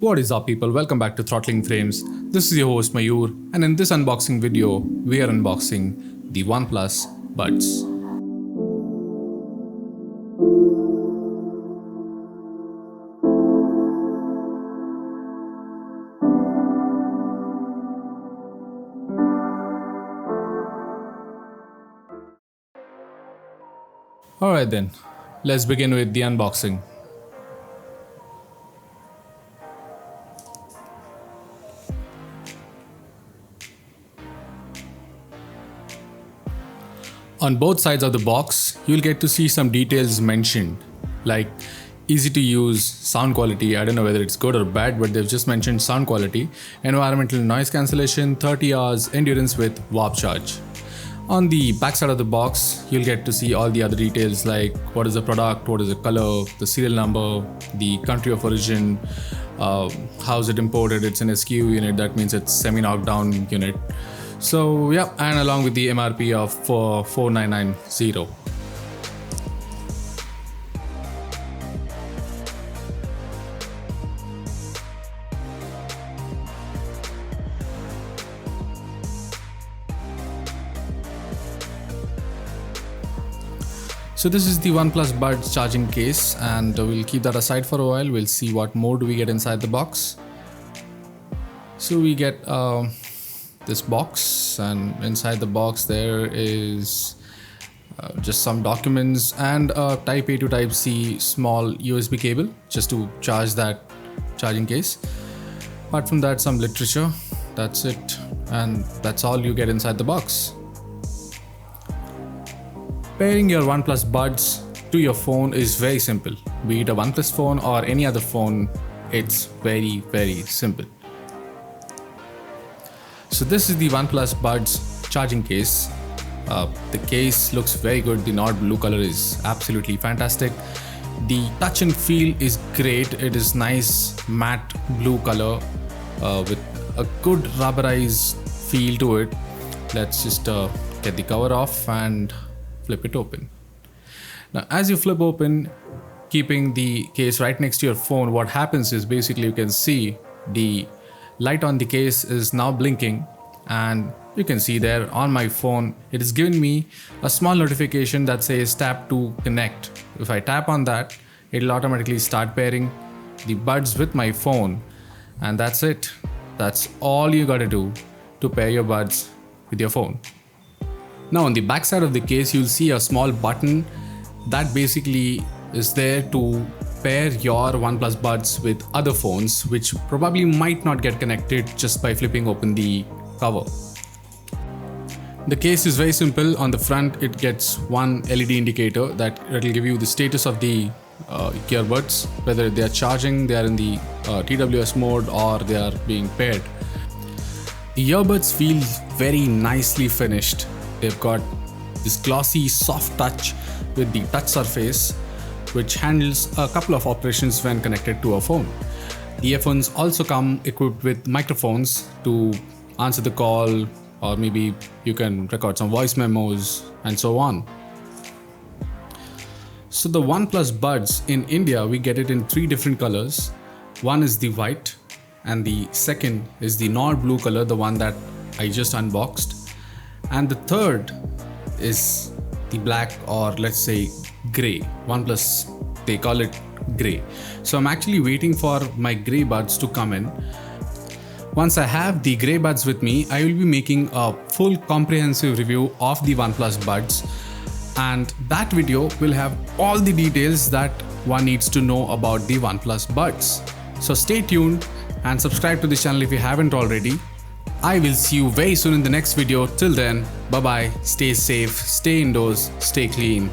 What is up, people? Welcome back to Throttling Frames. This is your host Mayur, and in this unboxing video, we are unboxing the OnePlus Buds. Alright then, let's begin with the unboxing. On both sides of the box, you'll get to see some details mentioned, like easy to use, sound quality. I don't know whether it's good or bad, but they've just mentioned sound quality, environmental noise cancellation, 30 hours endurance with warp charge. On the back side of the box, you'll get to see all the other details like what is the product, what is the color, the serial number, the country of origin, how is it imported, it's an SKU unit, that means it's semi-knockdown unit. So yeah, and along with the MRP of 4990. So this is the OnePlus Buds charging case, and we'll keep that aside for a while. We'll see what more do we get inside the box. So we get this box, and inside the box there is just some documents and a Type A to Type C small USB cable just to charge that charging case. Apart from that, some literature. That's it, and that's all you get inside the box. Pairing your OnePlus Buds to your phone is very simple. Be it a OnePlus phone or any other phone, it's very simple. So this is the OnePlus Buds charging case. The case looks very good. The Nord blue color is absolutely fantastic. The touch and feel is great. It is nice matte blue color with a good rubberized feel to it. Let's just get the cover off and flip it open. Now, as you flip open, keeping the case right next to your phone, what happens is basically you can see the light on the case is now blinking, and you can see there on my phone it is giving me a small notification that says tap to connect. If I tap on that, it'll automatically start pairing the buds with my phone, and that's it. That's all you gotta do to pair your buds with your phone. Now on the back side of the case, you'll see a small button that basically is there to pair your OnePlus Buds with other phones, which probably might not get connected just by flipping open the cover. The case is very simple. On the front, it gets one LED indicator that will give you the status of the earbuds, whether they are charging, they are in the TWS mode, or they are being paired. The earbuds feel very nicely finished. They've got this glossy, soft touch with the touch surface, which handles a couple of operations when connected to a phone. The earphones also come equipped with microphones to answer the call, or maybe you can record some voice memos and so on. So the OnePlus Buds in India, we get it in 3 different colors. One is the white, and the second is the Nord blue color, the one that I just unboxed. And the third is the black, or let's say grey. OnePlus, they call it grey. So I'm actually waiting for my grey buds to come in. Once I have the grey buds with me, I will be making a full comprehensive review of the OnePlus Buds, and that video will have all the details that one needs to know about the OnePlus Buds. So stay tuned and subscribe to this channel if you haven't already. I will see you very soon in the next video. Till then, bye bye, stay safe, stay indoors, stay clean.